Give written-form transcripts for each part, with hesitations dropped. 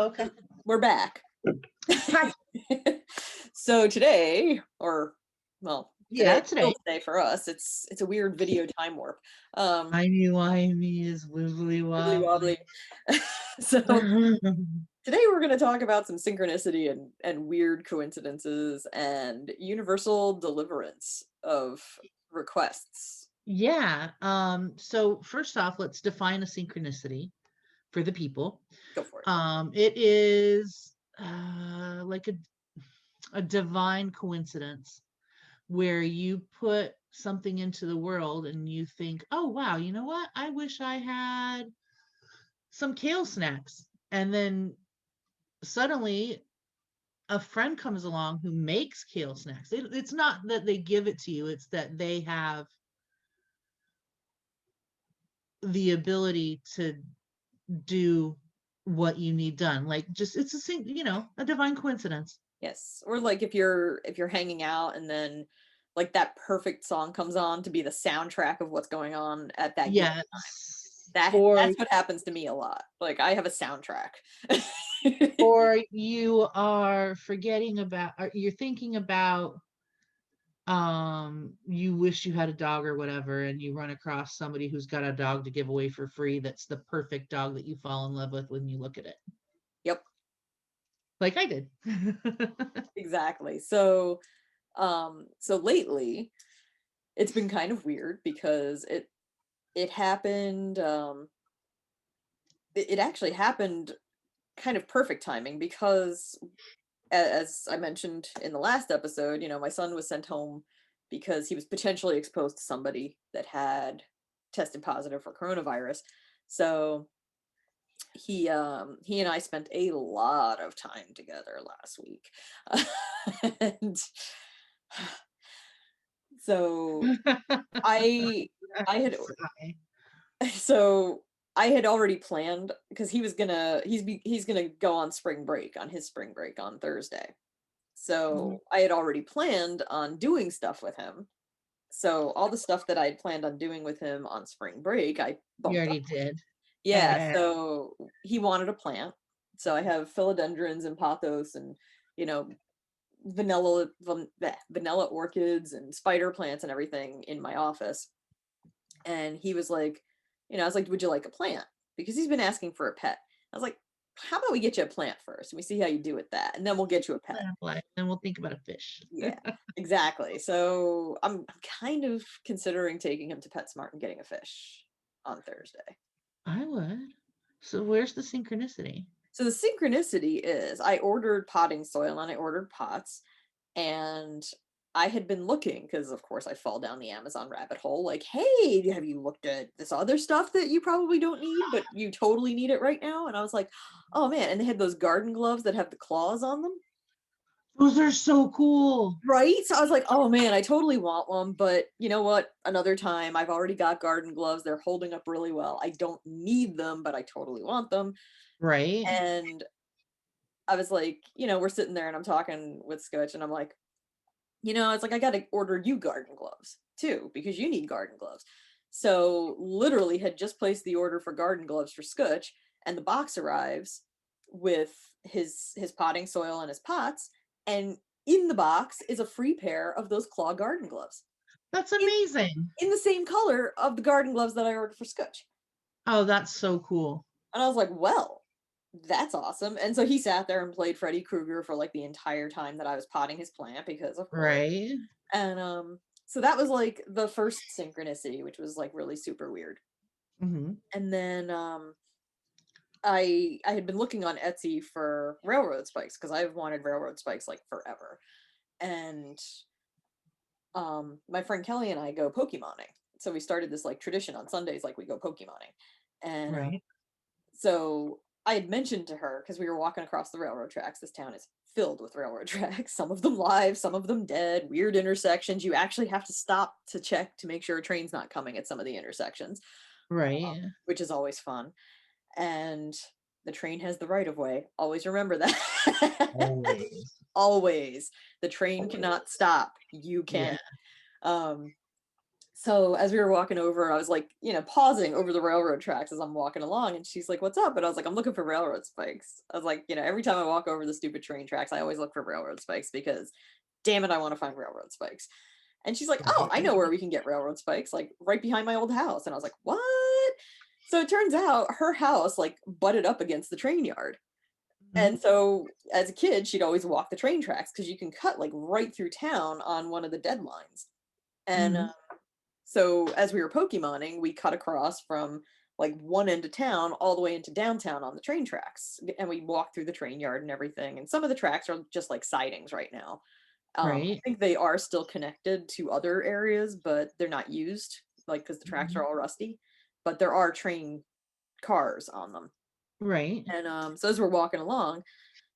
Okay. We're back. Hi. So today, Today. today for us, it's a weird video time warp. Um, Timey-wimey is wibbly wibbly wobbly. wobbly. So today we're going to talk about some synchronicity and weird coincidences and universal deliverance of requests. Yeah. So first off, let's define a synchronicity for the people. Go for it. It is like a divine coincidence where you put something into the world and you think, oh wow, you know what? I wish I had some kale snacks. And then suddenly a friend comes along who makes kale snacks. It's not that they give it to you, it's that they have the ability to do what you need done. Like just it's a divine coincidence. Yes. Or like if you're hanging out and then like that perfect song comes on to be the soundtrack of what's going on at that given Yes. that's what happens to me a lot. Like I have a soundtrack. Or you are forgetting about, or you're thinking about, you wish you had a dog or whatever, and you run across somebody who's got a dog to give away for free that's the perfect dog that you fall in love with when you look at it. Yep, Like I did. exactly. So lately it's been kind of weird because it happened it actually happened kind of perfect timing because as I mentioned in the last episode, my son was sent home because he was potentially exposed to somebody that had tested positive for coronavirus. So he and I spent a lot of time together last week. And so I I had so I had already planned because he's gonna go on spring break on his spring break on Thursday. So I had already planned on doing stuff with him. So all the stuff that I had planned on doing with him on spring break, I You bumped up. already did. Yeah, so he wanted a plant. So I have philodendrons and pothos and, you know, vanilla orchids and spider plants and everything in my office. And he was like, I was like, would you like a plant? Because he's been asking for a pet. I was like, how about we get you a plant first and we see how you do with that, and then we'll get you a pet. Then we'll think about a fish. Yeah, exactly. So I'm kind of considering taking him to PetSmart and getting a fish on Thursday. I would. So where's the synchronicity? So the synchronicity is I ordered potting soil and I ordered pots, and I had been looking because of course I fall down the Amazon rabbit hole like, hey, have you looked at this other stuff that you probably don't need but you totally need it right now? And I was like, oh man, and they had those garden gloves that have the claws on them. Those are so cool. Right? So I was like, oh man, I totally want one, but you know what? Another time. I've already got garden gloves. They're holding up really well. I don't need them, but I totally want them. Right. And I was like, we're sitting there and I'm talking with Scutch and I'm like, it's like I got to order you garden gloves too because you need garden gloves. So literally had just placed the order for garden gloves for Scutch, and the box arrives with his potting soil and his pots, and in the box is a free pair of those claw garden gloves. That's amazing. In the same color of the garden gloves that I ordered for Scutch. Oh, that's so cool. And I was like, well, that's awesome. And so he sat there and played Freddy Krueger for like the entire time that I was potting his plant because of course. Right. And so that was like the first synchronicity, which was like really super weird. Mm-hmm. And then I had been looking on Etsy for railroad spikes because I've wanted railroad spikes like forever. And my friend Kelly and I go Pokemoning. So we started this like tradition on Sundays, like we go Pokemoning. And Right. so I had mentioned to her because we were walking across the railroad tracks. This town is filled with railroad tracks, some of them live, some of them dead, weird intersections. You actually have to stop to check to make sure a train's not coming at some of the intersections, Right. which is always fun. And the train has the right of way. Always remember that. Always. Always. The train cannot stop. You can. Yeah. So as we were walking over, I was like, pausing over the railroad tracks as I'm walking along. And she's like, what's up? And I was like, I'm looking for railroad spikes. I was like, every time I walk over the stupid train tracks, I always look for railroad spikes because damn it, I want to find railroad spikes. And she's like, oh, I know where we can get railroad spikes, like right behind my old house. And I was like, what? So it turns out her house like butted up against the train yard. Mhm. And so as a kid, she'd always walk the train tracks because you can cut like right through town on one of the dead lines. And Mhm. so as we were Pokemoning, we cut across from like one end of town all the way into downtown on the train tracks. And we walked through the train yard and everything. And some of the tracks are just like sidings right now. I Right. think they are still connected to other areas, but they're not used, like because the tracks Mhm. are all rusty. But there are train cars on them. Right. And so as we're walking along,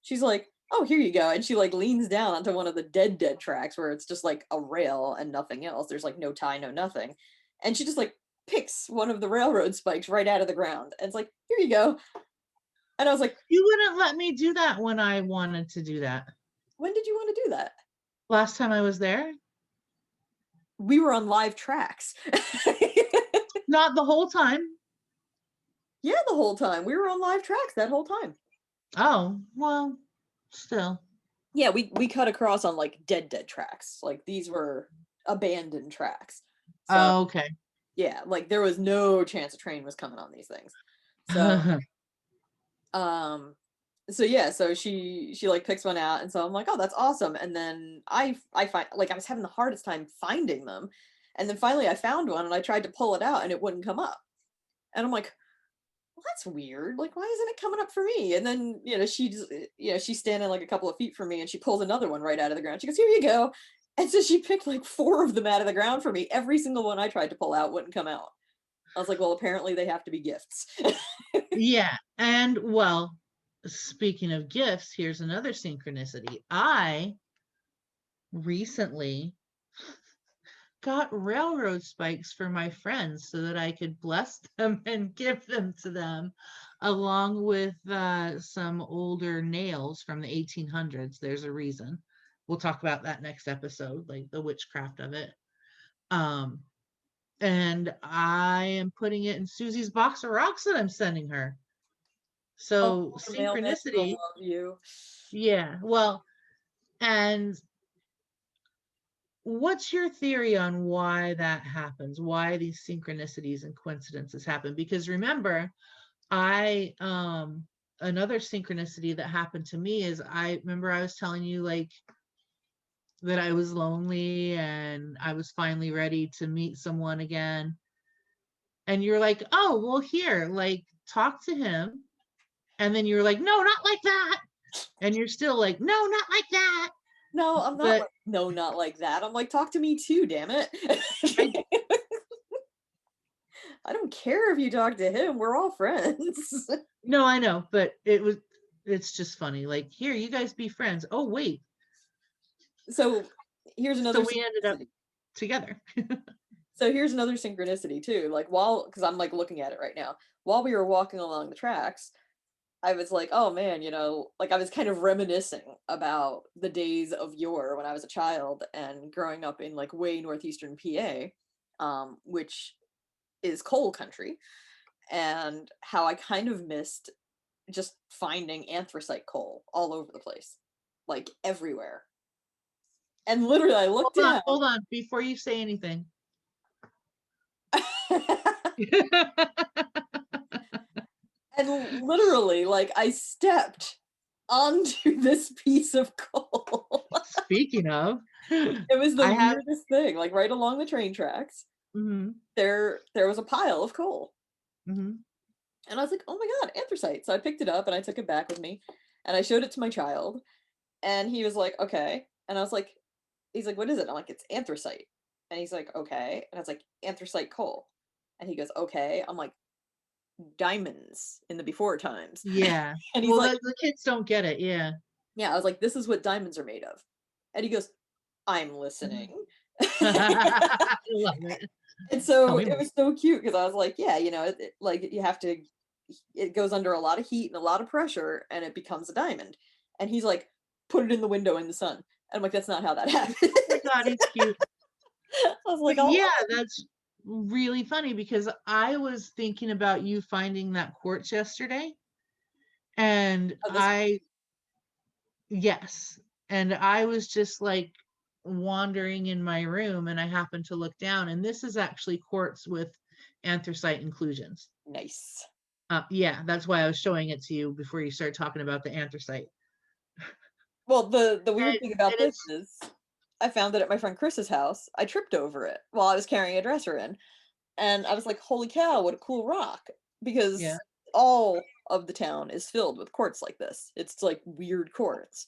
she's like, "Oh, here you go." And she like leans down onto one of the dead tracks where it's just like a rail and nothing else. There's like no tie, no nothing. And she just like picks one of the railroad spikes right out of the ground. And it's like, "Here you go." And I was like, You wouldn't let me do that when I wanted to do that. "When did you want to do that?" Last time I was there? We were on live tracks. Not the whole time. Yeah, the whole time. We were on live tracks that whole time. Oh, well, still. Yeah, we cut across on like dead tracks. Like these were abandoned tracks. So Oh, okay. yeah, like there was no chance a train was coming on these things. So um so yeah, so she like picks one out, and so I'm like, oh, that's awesome. And then I find like I was having the hardest time finding them, and then finally I found one and I tried to pull it out and it wouldn't come up. And I'm like, well, that's weird. Like, why isn't it coming up for me? And then, she's standing like a couple of feet from me and she pulls another one right out of the ground. She goes, here you go. And so she picked like four of them out of the ground for me. Every single one I tried to pull out wouldn't come out. I was like, well, apparently they have to be gifts. Yeah, and well, speaking of gifts, here's another synchronicity. I recently got railroad spikes for my friends so that I could bless them and give them to them, along with some older nails from the 1800s. There's a reason. We'll talk about that next episode, like the witchcraft of it. Um, and I am putting it in Susie's box of rocks that I'm sending her. Oh, So the mailman's gonna synchronicity, love you. yeah. Well, and what's your theory on why that happens? Why these synchronicities and coincidences happen? Because remember, I another synchronicity that happened to me is I remember I was telling you like that I was lonely and I was finally ready to meet someone again. And you're like, "Oh, well here, like talk to him." And then you're like, "No, not like that." And you're still like, "No, not like that." No, I'm not But like, no, not like that. I'm like, talk to me too, damn it. I I don't care if you talk to him. We're all friends. no, I know, but it's just funny. Like, here, you guys be friends. Oh, wait. So here's So another we ended up synchronicity. together. So here's another synchronicity too. Like because I'm like looking at it right now. While we were walking along the tracks, I was like, oh man, like I was kind of reminiscing about the days of yore when I was a child and growing up in like way northeastern PA, which is coal country, and how I kind of missed just finding anthracite coal all over the place, like everywhere. And literally, I looked down. Hold on, before you say anything. And literally, like, I stepped onto this piece of coal. Speaking of, It was the I have. weirdest thing. Like right along the train tracks, Mhm, there was a pile of coal. mhm. And I was like, oh my God, anthracite. So I picked it up and I took it back with me and I showed it to my child. And he was like, okay. And I was like, he's like, what is it? I'm like, it's anthracite. And he's like, okay. And I was like, anthracite coal. And he goes, okay. I'm like, diamonds in the before times. Yeah. And he's Well, like, the kids don't get it. Yeah. yeah, I was like, this is what diamonds are made of. And he goes, I'm Mhm. listening. I love it. And Tell so me it more. was so cute because I was like, yeah, like you have to, it goes under a lot of heat and a lot of pressure and it becomes a diamond. And he's like, put it in the window in the sun. And I'm like, that's not how that happens. Oh my God, he's cute. I was But like, oh, yeah, really funny because I was thinking about you finding that quartz yesterday, and Oh, this one. yes, and I was just like wandering in my room and I happened to look down, and this is actually quartz with anthracite inclusions. Nice. Yeah, that's why I was showing it to you before you started talking about the anthracite. Well, the weird And, thing about and this it's is I found it at my friend Chris's house. I tripped over it while I was carrying a dresser in. And I was like, "Holy cow, what a cool rock." yeah. Because all of the town is filled with quartz like this. It's like weird quartz.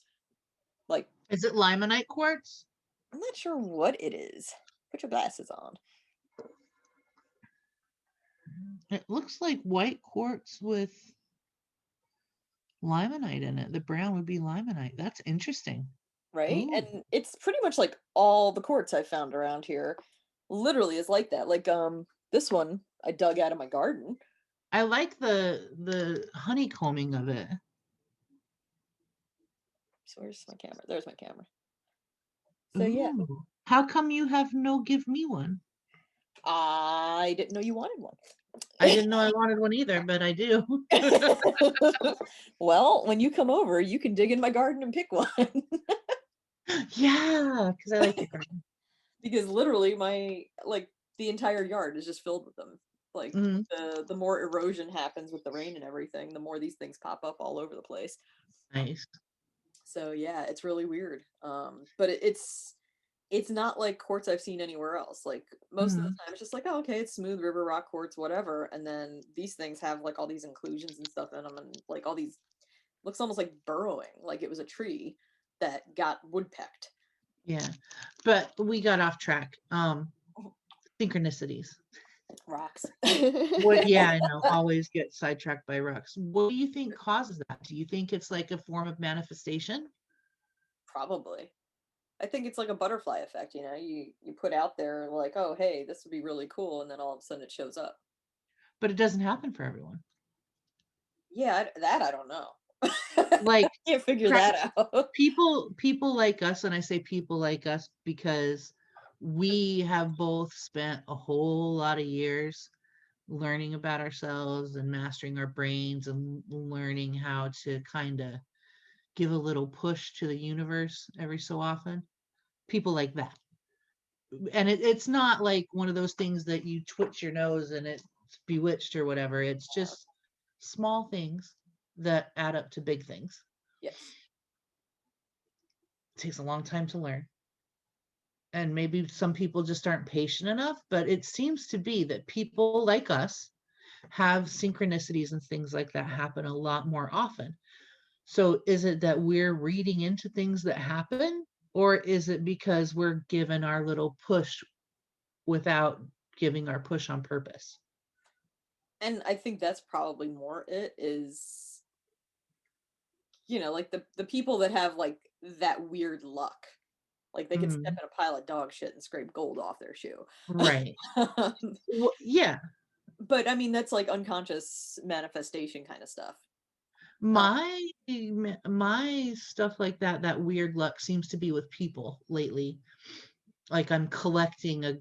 Like, Is it limonite quartz? I'm not sure what it is. Put your glasses on. It looks like white quartz with limonite in it. The brown would be limonite. That's interesting. Right? Ooh, And it's pretty much like all the quartz I found around here literally is like that. Like this one I dug out of my garden. I like the honeycombing of it. So where's my camera? There's my camera. So yeah, Ooh, how come you have no give me one? I didn't know you wanted one. I didn't know I wanted one either, but I do. Well, when you come over, you can dig in my garden and pick one. Yeah, because I like your garden. Because literally the entire yard is just filled with them. Like Mm, the more erosion happens with the rain and everything, the more these things pop up all over the place. nice. So yeah, it's really weird. But it's not like quartz I've seen anywhere else. Like most of the Mm, time, it's just like, oh, okay, it's smooth river rock quartz, whatever. And then these things have like all these inclusions and stuff in them, and like all these looks almost like burrowing, like it was a tree that got woodpecked. yeah, but we got off track. Synchronicities. Rocks. What? Yeah, I know. Always get sidetracked by rocks. What do you think causes that? Do you think it's like a form of manifestation? Probably. I think it's like a butterfly effect, you know. You put out there like, oh, hey, this would be really cool, and then all of a sudden it shows up. But it doesn't happen for everyone. Yeah, that I don't know. Like, I can't figure pra- that out. people like us, and I say people like us because we have both spent a whole lot of years learning about ourselves and mastering our brains and learning how to kind of give a little push to the universe every so often. People like that. And it's not like one of those things that you twitch your nose and it's bewitched or whatever. It's just small things that add up to big things. Yes. It takes a long time to learn. And maybe some people just aren't patient enough, but it seems to be that people like us have synchronicities and things like that happen a lot more often. So is it that we're reading into things that happen, or is it because we're given our little push without giving our push on purpose? And I think that's probably more it is, you know, like the people that have like that weird luck. Like they could step Mm, in a pile of dog shit and scrape gold off their shoe. right. Yeah. But I mean, that's like unconscious manifestation kind of stuff. Uh, My stuff like that, that weird luck seems to be with people lately. Like I'm collecting a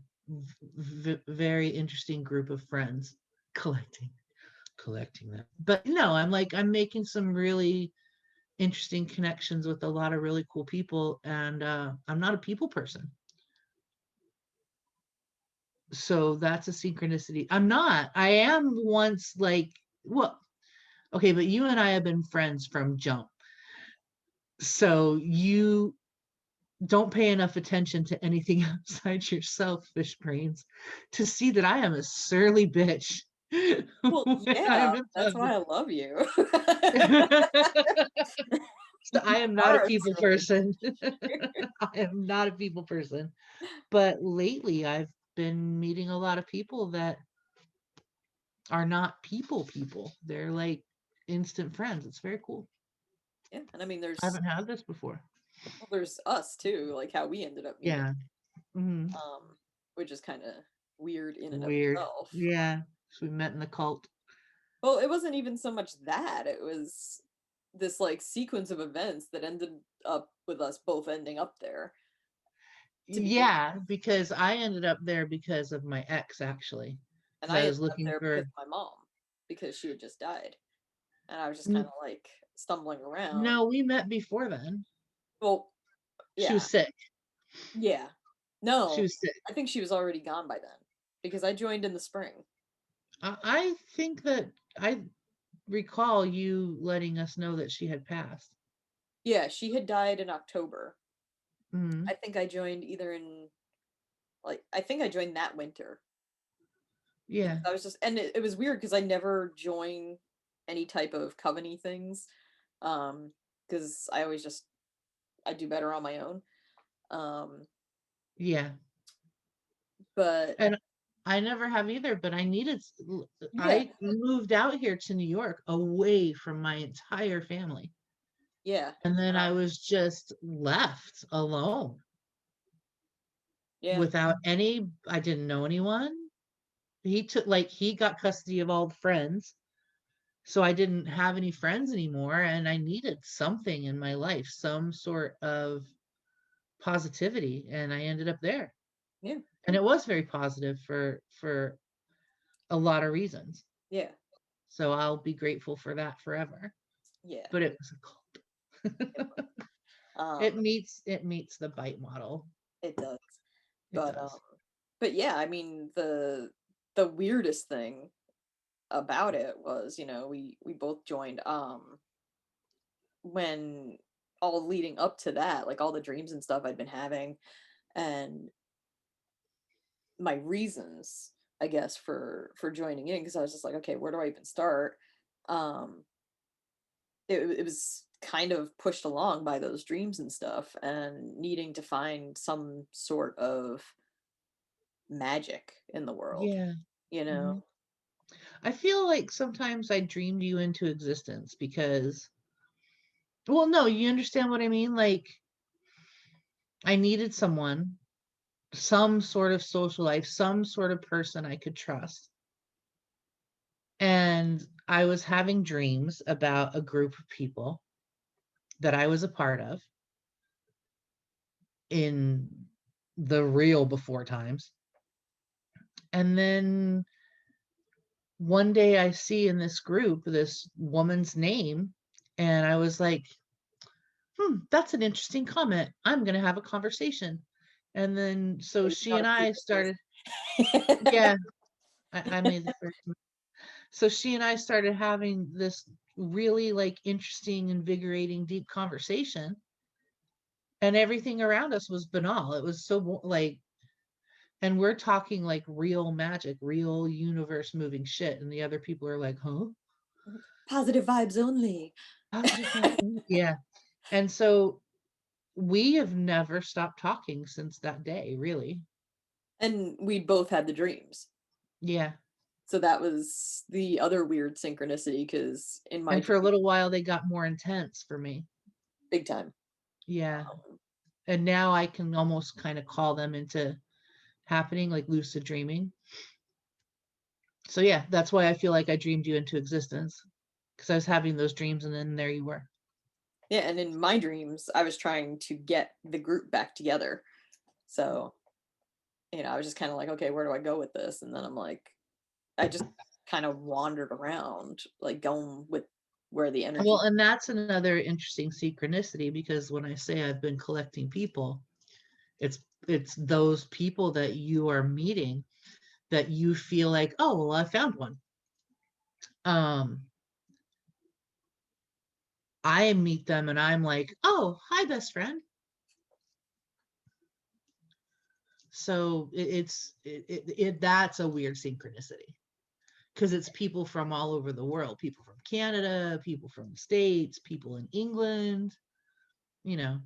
very interesting group of friends. Collecting them. But no, I'm making some really interesting connections with a lot of really cool people, and I'm not a people person. So that's a synchronicity. I'm not. I am once like, well, okay, but you and I have been friends from jump. So you don't pay enough attention to anything outside yourself, fish brains, to see that I am a surly bitch well, when yeah, I'm in that's why I love you. public. So I am not a Are a people surly person. I am not a people person. But lately I've been meeting a lot of people that are not people. They're like instant friends. It's very cool. yeah, and I mean, I haven't had this before. there's us too, like how we ended up meeting, Yeah. Mhm. um, which is kind of weird in and of Weird. itself. Yeah. So we met in the cult. Well, it wasn't even so much that, it was this like sequence of events that ended up with us both ending up there. to begin. Yeah, because I ended up there because of my ex, actually, And because I I ended was up looking there because for. of my mom, because she had just died. And I was just kind N- of like stumbling around. No, we met before then. Well, She yeah, was sick. yeah. She No, was sick. I think she was already gone by then because I joined in the spring. I think that I recall you letting us know that she had passed. Yeah, she had died in October. Hmm. I think I joined either in like I think I joined that winter because Yeah, I was just and it was weird because I never join any type of covenant things because I always just I do better on my own. Um yeah. but And I never have either, but yeah, I moved out here to New York away from my entire family. yeah. And then And I was just left alone yeah, without any, I didn't know anyone. He got custody of all the friends. So I didn't have any friends anymore. And I needed something in my life, some sort of positivity. And I ended up there. yeah, And it was very positive for a lot of reasons. yeah, So I'll be grateful for that forever. yeah. But it was a cult. It was. It Um meets the bite model. it does. It But does. but yeah, I mean the weirdest thing about it was, we both joined when all leading up to that, like all the dreams and stuff I'd been having and my reasons, I guess, for joining in because I was just like, okay, where do I even start? Um it was kind of pushed along by those dreams and stuff and needing to find some sort of magic in the world, Yeah. you know? Mhm. I feel like sometimes I dreamed you into existence because, well, no, you understand what I mean? Like, I needed someone, some sort of social life, some sort of person I could trust. And I was having dreams about a group of people that I was a part of in the real before times. And then one day I see in this group this woman's name, and I was like, that's an interesting comment. I'm going to have a conversation. And then so You she gotta and prove I it first. started, yeah, I made the first one. So she and I started having this really like interesting, invigorating, deep conversation. And everything around us was banal. It was so like, and we're talking like real magic, real universe moving shit. And the other people are like, huh? Positive vibes only. Positive vibes. Yeah. And so we have never stopped talking since that day, really. And we both had the dreams. Yeah. So that was the other weird synchronicity because in my And for a dream, little while, they got more intense for me. big time. Yeah. Um, And now I can almost kind of call them into happening, like lucid dreaming. So, yeah, that's why I feel like I dreamed you into existence because I was having those dreams and then there you were. yeah, and in my dreams, I was trying to get the group back together. So, I was just kind of like, okay, where do I go with this? And then I'm like, I just kind of wandered around, like going with where the Well, energy. and that's another interesting synchronicity because when I say I've been collecting people, it's it's those people that you are meeting that you feel like, oh, well, I found one. Um, I meet them and I'm like, oh, hi, best friend. So that's a weird synchronicity because it's people from all over the world, people from Canada, people from the States, people in England. You know,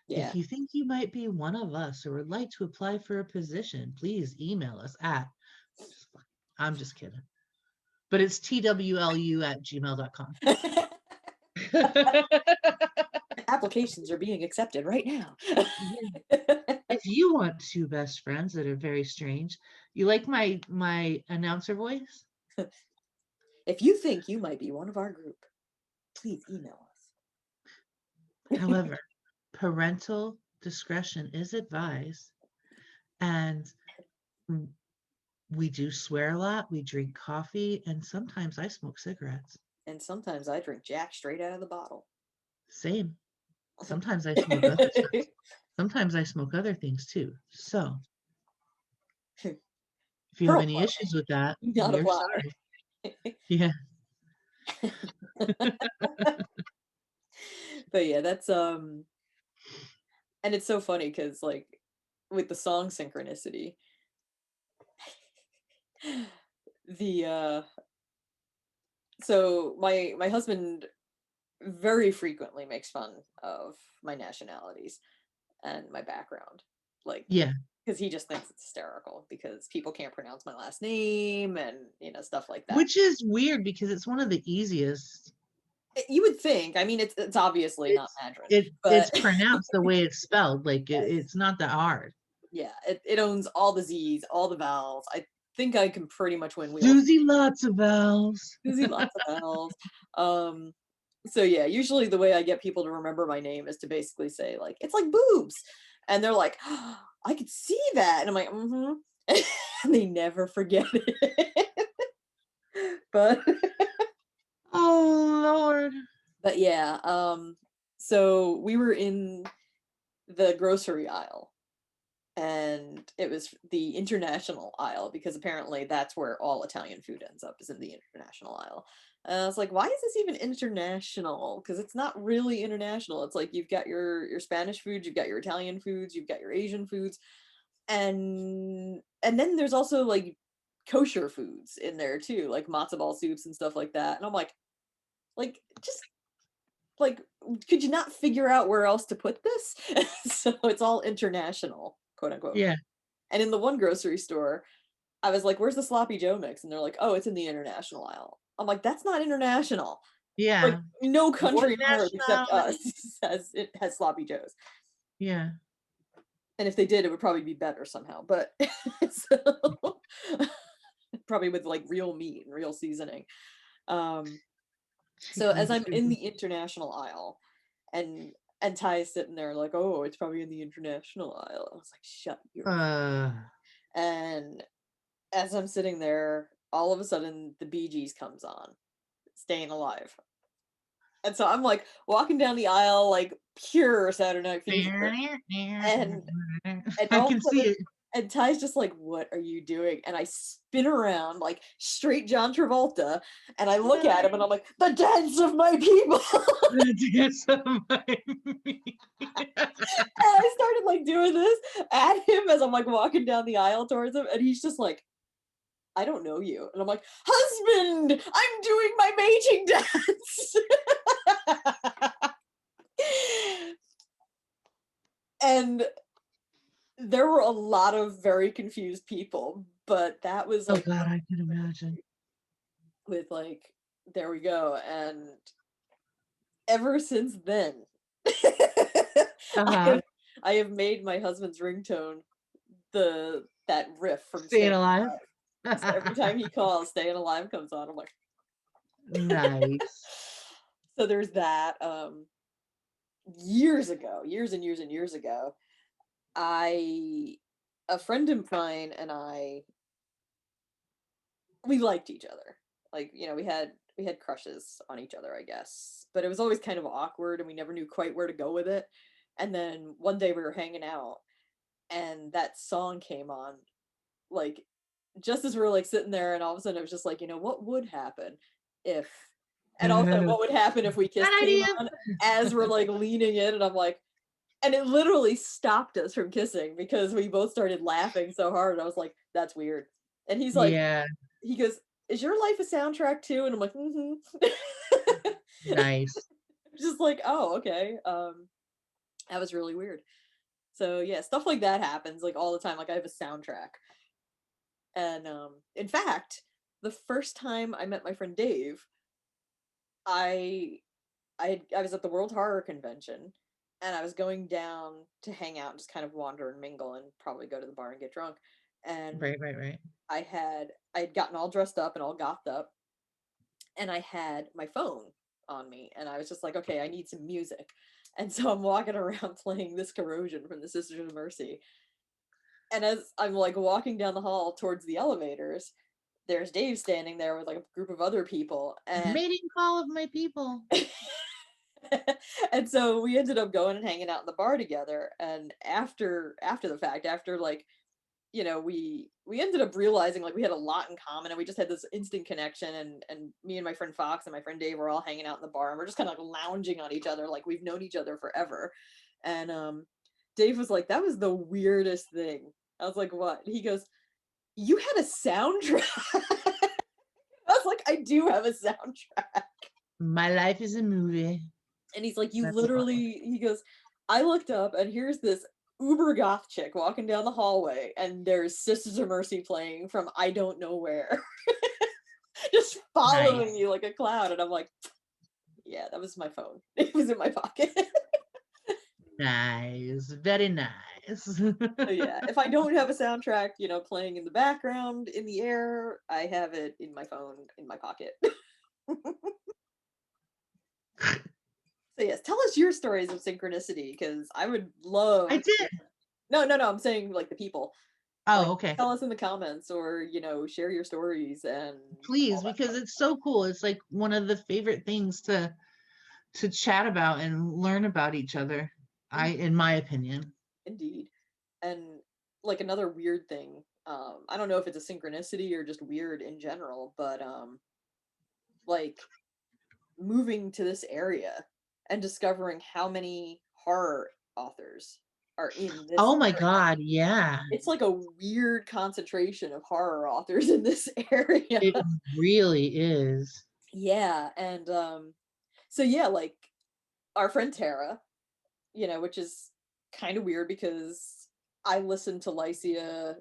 Yeah. if you think you might be one of us or would like to apply for a position, please email us at, I'm just kidding, but it's twlu@gmail.com. Applications are being accepted right now. If you want two best friends that are very strange, you like my announcer voice? If you think you might be one of our group, please email us. However, parental discretion is advised. And we do swear a lot. We drink coffee, and sometimes I smoke cigarettes. And sometimes I drink Jack straight out of the bottle. Same. Sometimes I smoke other stuff. Sometimes I smoke other things too. So if you have Pearl any Club, issues with that, not we're apply. sorry. Yeah. But yeah, that's and it's so funny because like with the song Synchronicity, the so my husband very frequently makes fun of my nationalities and my background, like Yeah. because he just thinks it's hysterical because people can't pronounce my last name and stuff like that. Which is weird because it's one of the easiest. You would think. I mean, it's obviously not It's Mandarin, it's but pronounced the way it's spelled. Like yes, it's not that hard. yeah, it owns all the Z's, all the vowels. I think I can pretty much win wheels. Susie, lots of vowels. Susie, lots of vowels. Um, so yeah, usually the way I get people to remember my name is to basically say like it's like boobs, and they're like, oh, I could see that, and I'm like, mm-hmm. And they never forget it. but Oh Lord. but yeah, so we were in the grocery aisle, and it was the international aisle because apparently that's where all Italian food ends up, is in the international aisle. And I was like, why is this even international? Because it's not really international. It's like you've got your Spanish foods, you've got your Italian foods, you've got your Asian foods, and then there's also like kosher foods in there too, like matzo ball soups and stuff like that. And I'm like just like could you not figure out where else to put this? So it's all international, quote unquote. Yeah. And in the one grocery store, I was like, where's the sloppy Joe mix? And they're like, oh, it's in the international aisle. I'm like, that's not international. Like Yeah. no What country on earth except us nationality? has sloppy joes. Yeah. And if they did, it would probably be better somehow. But so, probably with like real meat and real seasoning. So as I'm in the international aisle, and Ty is sitting there like, oh, it's probably in the international aisle. I was like, shut your. Uh And as I'm sitting there, all of a sudden the Bee Gees comes on, Staying Alive. And so I'm like walking down the aisle like pure Saturday Night Fever. And and I all of can a see sudden it. and Ty's just like, what are you doing? And I spin around like straight John Travolta, and I look at him and I'm like, the dance of my people. Dance of my And I started like doing this at him as I'm like walking down the aisle towards him, and he's just like, I don't know you. And I'm like, husband, I'm doing my mating dance. And there were a lot of very confused people, but that was Oh like God, I can imagine. with like, there we go. And ever since then, I Uh-huh. have I have made my husband's ringtone that riff from Staying Staying alive. Alive. So every time he calls, Staying Alive comes on. I'm like, Nice. so there's that. Years ago, years and years and years ago, I a friend of mine and I, we liked each other. Like, we had crushes on each other, I guess. But it was always kind of awkward and we never knew quite where to go with it. And then one day we were hanging out and that song came on, like just as we were like sitting there, and all of a sudden it was just like, what would happen if, and all of a sudden what would happen if we kissed Bad came idea. on as we're like leaning in, and I'm like, and it literally stopped us from kissing because we both started laughing so hard. And I was like, that's weird. And he's like, Yeah. he goes, is your life a soundtrack too? And I'm like, mm-hmm. Nice. Just like, oh, okay. That was really weird. So yeah, stuff like that happens like all the time. Like I have a soundtrack. And in fact, the first time I met my friend Dave, I I was at the World Horror Convention, and I was going down to hang out and just kind of wander and mingle and probably go to the bar and get drunk. And Right, right, right. I had gotten all dressed up and all gothed up, and I had my phone on me, and I was just like, okay, I need some music. And so I'm walking around playing this Corrosion from the Sisters of Mercy. And as I'm like walking down the hall towards the elevators, there's Dave standing there with like a group of other people. And Mating call of my people. and so we ended up going and hanging out in the bar together. And after the fact, after like, you know, we ended up realizing like we had a lot in common, and we just had this instant connection. And me and my friend Fox and my friend Dave were all hanging out in the bar, and we're just kind of like lounging on each other like we've known each other forever. And Dave was like, that was the weirdest thing. I was like, what? He goes, you had a soundtrack. I was like, I do have a soundtrack. My life is a movie. And he's like, you That's a lot. literally, he goes, I looked up and here's this uber goth chick walking down the hallway, and there's Sisters of Mercy playing from I don't know where, just following Nice. you like a cloud. And I'm like, yeah, that was my phone. It was in my pocket. Nice. Very nice. So yeah, if I don't have a soundtrack, you know, playing in the background in the air, I have it in my phone in my pocket. So yes, tell us your stories of synchronicity, because I would love I to hear. did. No, I'm saying like the people. Like Oh, okay. tell us in the comments, or you know, share your stories and all Please, that because fun it's stuff. so cool. It's like one of the favorite things to chat about and learn about each other. In my opinion. Indeed. And like another weird thing, I don't know if it's a synchronicity or just weird in general, but like moving to this area and discovering how many horror authors are in this Oh my area. God, yeah. It's like a weird concentration of horror authors in this area. It really is. Yeah, and so yeah, like our friend Tara, you know, which is kind of weird because I listened to Lycia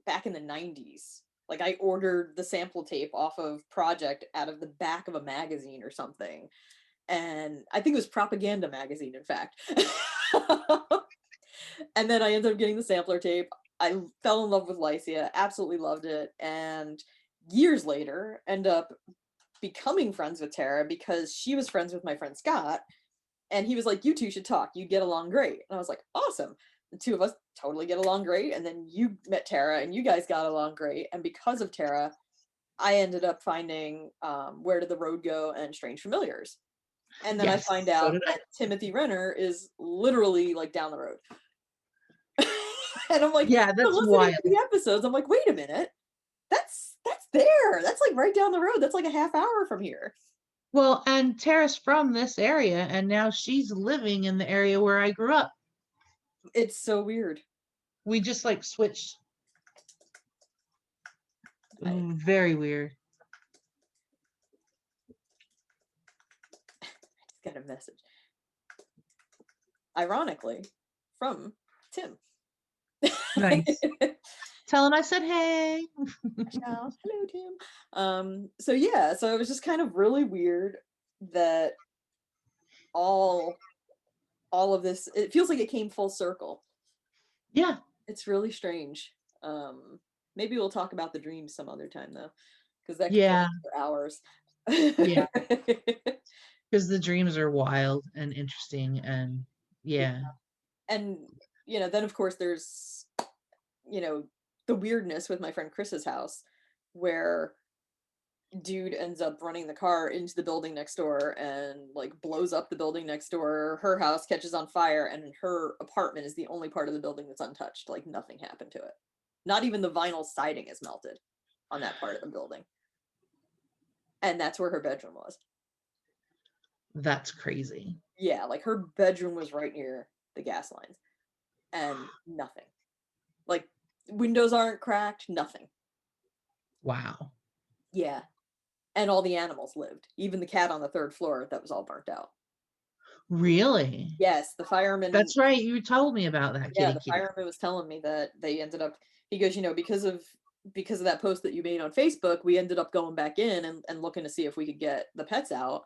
back in the 90s. Like I ordered the sample tape off of Project out of the back of a magazine or something. And I think it was Propaganda magazine, in fact. And then I ended up getting the sampler tape. I fell in love with Lycia, absolutely loved it. And years later, end up becoming friends with Tara because she was friends with my friend Scott. And he was like, you two should talk. You get along great. And I was like, awesome. The two of us totally get along great. And then you met Tara and you guys got along great. And because of Tara, I ended up finding Where Did the Road Go and Strange Familiars. And then I Yes, find so out did I. that Timothy Renner is literally like down the road. And I'm like, Yeah, I'm that's listening wild. to the episodes. I'm like, wait a minute. That's there. That's like right down the road. That's like a half hour from here. Well, and Tara's from this area, and now she's living in the area where I grew up. It's so weird. We just like switched. I Very weird. just got a message. Ironically, from Tim. Nice. Tell him I said hey. Hello, Tim. So yeah, so it was just kind of really weird that all all of this, it feels like it came full circle. Yeah. It's really strange. Maybe we'll talk about the dreams some other time though, because that could go Yeah. on for hours. Yeah. Because the dreams are wild and interesting and Yeah. yeah. And you know, then of course there's, you know, the weirdness with my friend Chris's house, where dude ends up running the car into the building next door and like blows up the building next door. Her house catches on fire, and her apartment is the only part of the building that's untouched. Like nothing happened to it. Not even the vinyl siding is melted on that part of the building. And that's where her bedroom was. That's crazy. Yeah, like her bedroom was right near the gas lines, and nothing. Like windows aren't cracked, nothing. Wow. Yeah. And all the animals lived. Even the cat on the third floor that was all burnt out. Really? Yes, the fireman. That's right. You told me about that Yeah, kitty the kitty. fireman was telling me that they ended up. He goes, you know, because of that post that you made on Facebook, we ended up going back in and looking to see if we could get the pets out.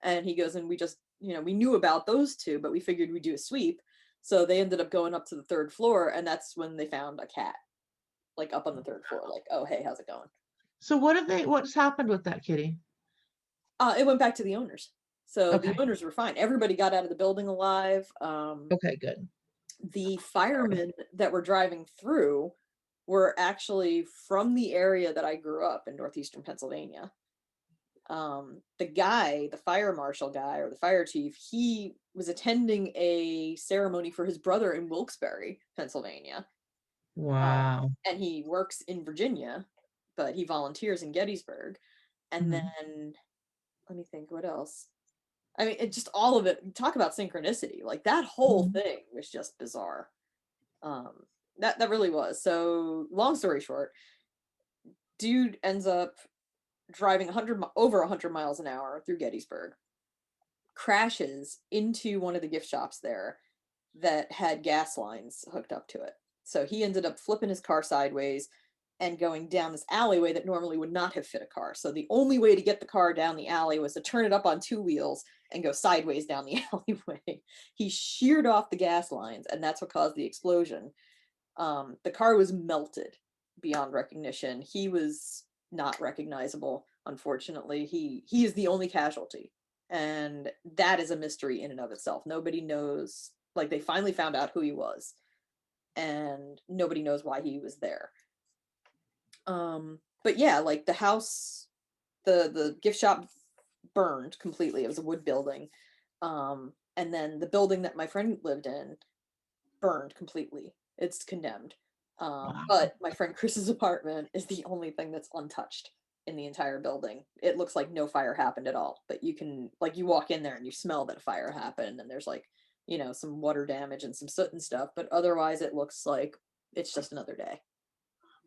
And he goes, and we just, you know, we knew about those two, but we figured we'd do a sweep. So they ended up going up to the third floor, and that's when they found a cat, like up on the third floor. Like, oh hey, how's it going? So what's happened with that kitty? It went back to the owners. So the Okay. owners were fine. Everybody got out of the building alive. Okay, good. The Sorry. firemen that were driving through were actually from the area that I grew up in northeastern Pennsylvania. The guy, the fire marshal guy or the fire chief, he was attending a ceremony for his brother in Wilkes-Barre, Pennsylvania. Wow. And he works in Virginia, but he volunteers in Gettysburg. And Mhm. then let me think, what else? I mean, it just all of it. Talk about synchronicity. Like that whole Mhm. thing was just bizarre. Um, that really was. So, long story short, dude ends up driving over 100 miles an hour through Gettysburg, crashes into one of the gift shops there that had gas lines hooked up to it. So he ended up flipping his car sideways and going down this alleyway that normally would not have fit a car. So the only way to get the car down the alley was to turn it up on two wheels and go sideways down the alleyway. He sheared off the gas lines, and that's what caused the explosion. The car was melted beyond recognition. He was not recognizable, unfortunately. He is the only casualty, and that is a mystery in and of itself. Nobody knows. Like they finally found out who he was, and nobody knows why he was there. But yeah, like the house, the gift shop burned completely. It was a wood building. And then the building that my friend lived in burned completely. It's condemned. Wow. But my friend Chris's apartment is the only thing that's untouched in the entire building. It looks like no fire happened at all, but you can like you walk in there and you smell that a fire happened, and there's like, you know, some water damage and some soot and stuff, but otherwise it looks like it's just another day.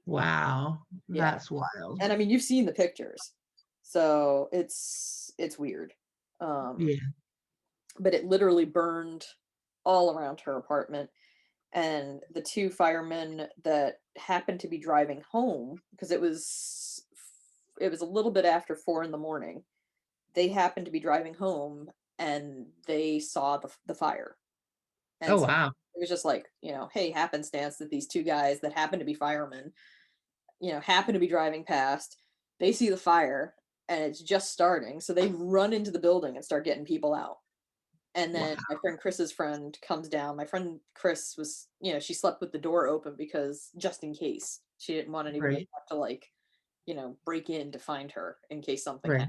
Wow. Yeah. That's wild. And I mean, you've seen the pictures. So it's weird. Um Yeah. but it literally burned all around her apartment, and the two firemen that happened to be driving home because it was a little bit after 4 in the morning. They happened to be driving home and they saw the fire, and Oh, so wow. it was just like, hey, happenstance that these two guys that happen to be firemen, happen to be driving past. They see the fire and it's just starting, so they run into the building and start getting people out. And Wow. then my friend Chris's friend comes down. My friend Chris was, she slept with the door open because just in case she didn't want anybody to Right. have to like, break in to find her in case something Right.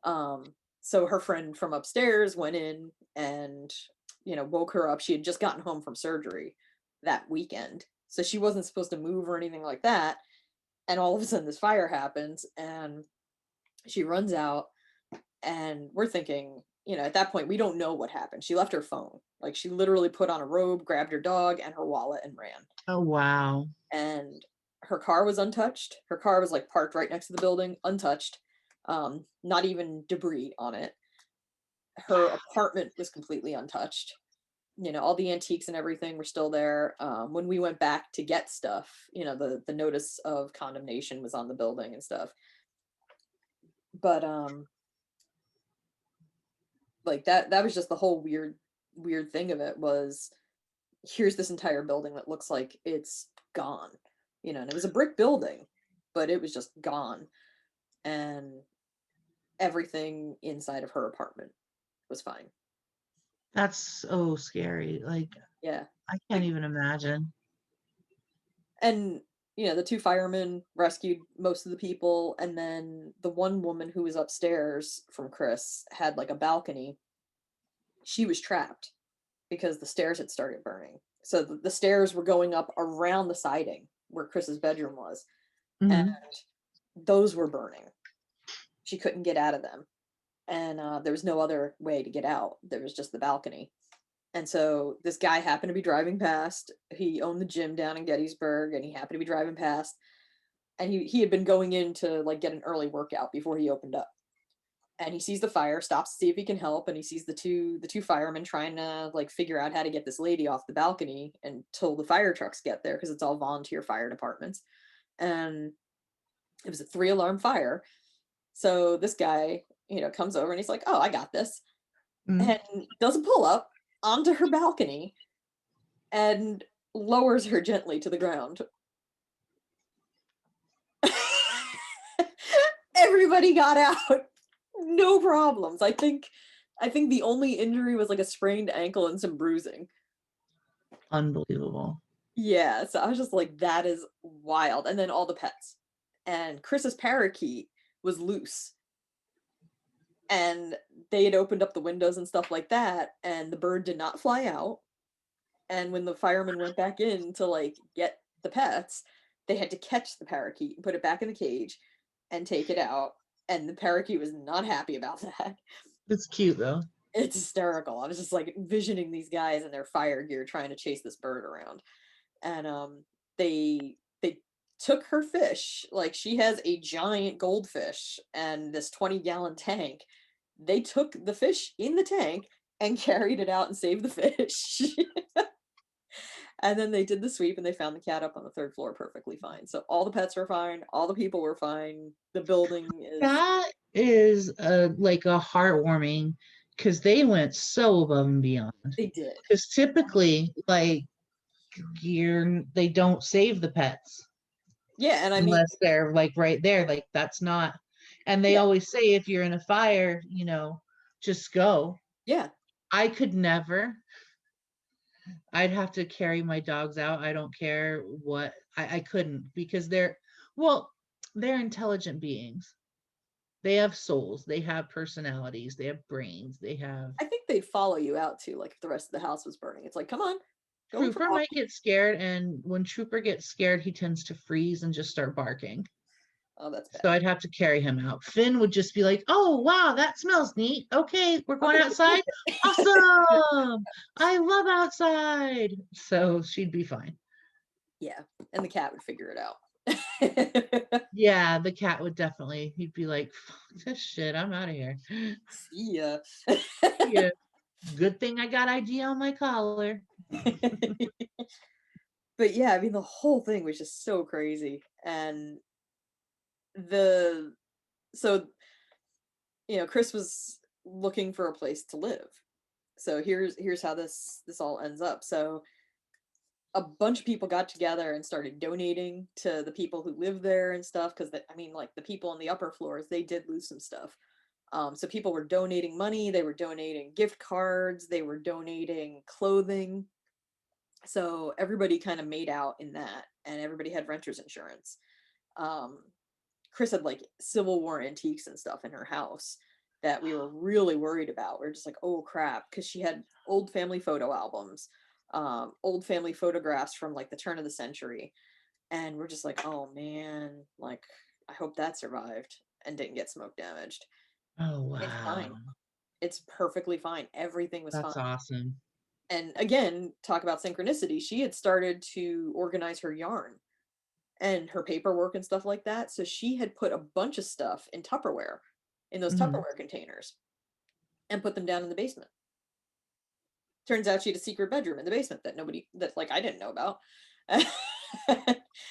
happened. So her friend from upstairs went in and, woke her up. She had just gotten home from surgery that weekend. So she wasn't supposed to move or anything like that. And all of a sudden this fire happens and she runs out, and we're thinking, at that point, we don't know what happened. She left her phone. Like she literally put on a robe, grabbed her dog and her wallet and ran. Oh, wow. And her car was untouched. Her car was like parked right next to the building, untouched. Not even debris on it. Her apartment was completely untouched. All the antiques and everything were still there. When we went back to get stuff, the notice of condemnation was on the building and stuff. But like that was just the whole weird thing of it was, here's this entire building that looks like it's gone, and it was a brick building, but it was just gone, and everything inside of her apartment was fine. That's so scary. Like, Yeah. I can't Like, even imagine. and the two firemen rescued most of the people, and then the one woman who was upstairs from Chris had like a balcony. She was trapped because the stairs had started burning. So the stairs were going up around the siding where Chris's bedroom was, and Mhm. those were burning. She couldn't get out of them, and there was no other way to get out. There was just the balcony. And so this guy happened to be driving past. He owned the gym down in Gettysburg, and he happened to be driving past. And he had been going in to like get an early workout before he opened up. And he sees the fire, stops to see if he can help, and he sees the two firemen trying to like figure out how to get this lady off the balcony until the fire trucks get there because it's all volunteer fire departments. And it was a 3 alarm fire. So this guy, comes over and he's like, "Oh, I got this," Mhm. and does a pull up onto her balcony and lowers her gently to the ground. Everybody got out. No problems. I think I think the only injury was like a sprained ankle and some bruising. Unbelievable. Yeah, so I was just like, that is wild. And then all the pets. And Chris's parakeet was loose. And they had opened up the windows and stuff like that, and the bird did not fly out. And when the firemen went back in to like get the pets, they had to catch the parakeet and put it back in the cage and take it out. And the parakeet was not happy about that. It's cute though. It's hysterical. I was just like envisioning these guys in their fire gear trying to chase this bird around. And they took her fish. Like she has a giant goldfish and this 20-gallon tank. They took the fish in the tank and carried it out and saved the fish. And then they did the sweep and they found the cat up on the third floor perfectly fine. So all the pets were fine, all the people were fine. The building is That is like a heartwarming because they went so above and beyond. they did. Because typically, like they don't save the pets Yeah, and I mean unless they're like right there. Like that's not. And they yeah, always say if you're in a fire, just go. yeah. I could never. I'd have to carry my dogs out. I don't care what. I couldn't because they're intelligent beings. They have souls, they have personalities, they have brains, they have. I think they'd follow you out too, like if the rest of the house was burning. It's like, come on, go for a Trooper walk. might get scared, and when Trooper gets scared, he tends to freeze and just start barking. Oh, that's So bad. I'd have to carry him out. Finn would just be like, "Oh wow, that smells neat. Okay, we're going outside. Awesome! I love outside." So she'd be fine. Yeah, and the cat would figure it out. Yeah, the cat would definitely. He'd be like, "Fuck this shit. I'm out of here." See ya. Yeah. Good thing I got ID on my collar. But yeah, I mean the whole thing was just so crazy. And the so Chris was looking for a place to live. So here's how this all ends up. So a bunch of people got together and started donating to the people who live there and stuff because I mean like the people on the upper floors, they did lose some stuff. So people were donating money, they were donating gift cards, they were donating clothing. So everybody kind of made out in that, and everybody had renter's insurance. um Chris had like Civil War antiques and stuff in her house that we were really worried about. We are just like, oh crap, because she had old family photo albums, old family photographs from like the turn of the century, and we're just like, oh man, like I hope that survived and didn't get smoke damaged. Oh It's wow. fine. It's perfectly fine. Everything was fine. That's awesome. And again, talk about synchronicity. She had started to organize her yarn and her paperwork and stuff like that. So she had put a bunch of stuff in Tupperware, in those Mhm. Tupperware containers, and put them down in the basement. Turns out she had a secret bedroom in the basement that like I didn't know about.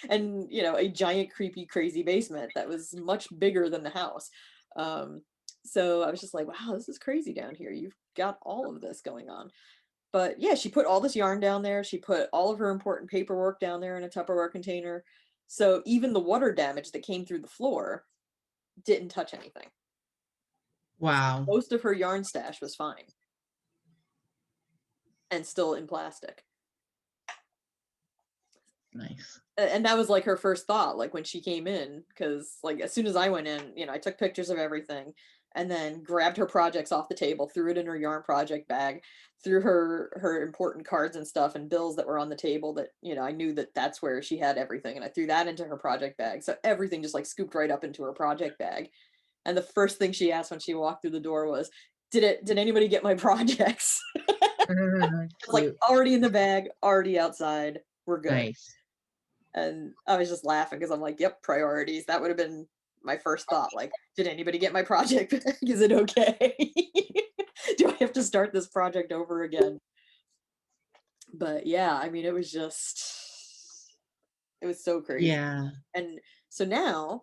And a giant creepy crazy basement that was much bigger than the house. So I was just like, wow, this is crazy down here. You've got all of this going on. But yeah, she put all this yarn down there. She put all of her important paperwork down there in a Tupperware container. So even the water damage that came through the floor didn't touch anything. Wow. Most of her yarn stash was fine and still in plastic. Nice. And that was like her first thought, like when she came in, because like as soon as I went in, I took pictures of everything and then grabbed her projects off the table, threw it in her yarn project bag, threw her important cards and stuff and bills that were on the table that I knew that that's where she had everything, and I threw that into her project bag, so everything just like scooped right up into her project bag. And the first thing she asked when she walked through the door was, did anybody get my projects? I was like, Cute. already in the bag, already outside, we're good. Nice. And I was just laughing because I'm like, yep, priorities. That would have been my first thought. Like, did anybody get my project back? Is it okay? Do I have to start this project over again? But yeah, I mean, it was so crazy. Yeah. And so now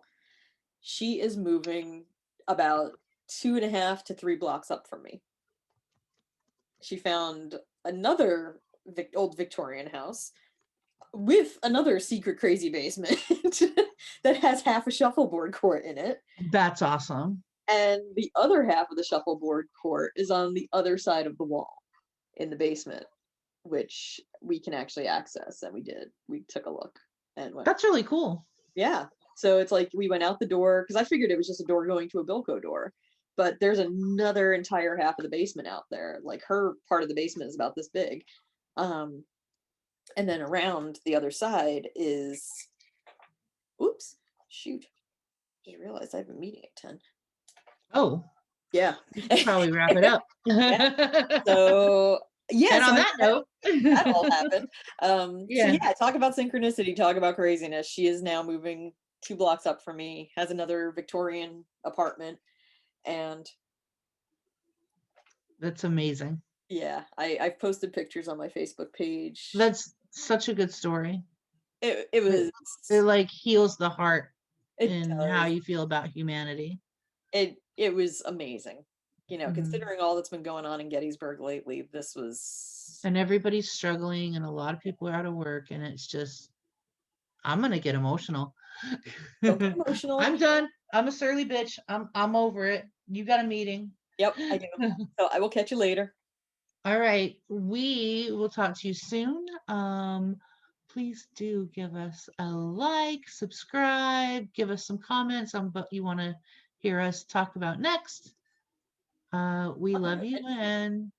she is moving about 2.5 to 3 blocks up from me. She found another old Victorian house with another secret crazy basement that has half a shuffleboard court in it. That's awesome. And the other half of the shuffleboard court is on the other side of the wall in the basement, which we can actually access. And we did. We took a look and went, That's really cool. yeah. So it's like we went out the door because I figured it was just a door going to a Bilko door. But there's another entire half of the basement out there. Like her part of the basement is about this big. And then around the other side is, oops, shoot. I realized I have a meeting at 10. Oh, Yeah. we should probably wrap it up. Yeah. So yeah, And so on that note, that all happened. So yeah, yeah, talk about synchronicity, talk about craziness. She is now moving 2 blocks up from me, has another Victorian apartment, and that's amazing. yeah, I've posted pictures on my Facebook page. That's such a good story. It It, was it like heals the heart it in how does. you feel about humanity. It was amazing. You know, Mhm. considering all that's been going on in Gettysburg lately, this was And everybody's struggling, and a lot of people are out of work, and it's just, I'm gonna get emotional. don't get emotional. I'm done. I'm a surly bitch. I'm over it. You got a meeting. Yep, I do. So I will catch you later. All right. We will talk to you soon. Please do give us a like, subscribe, give us some comments on what you want to hear us talk about next. We All love you right. and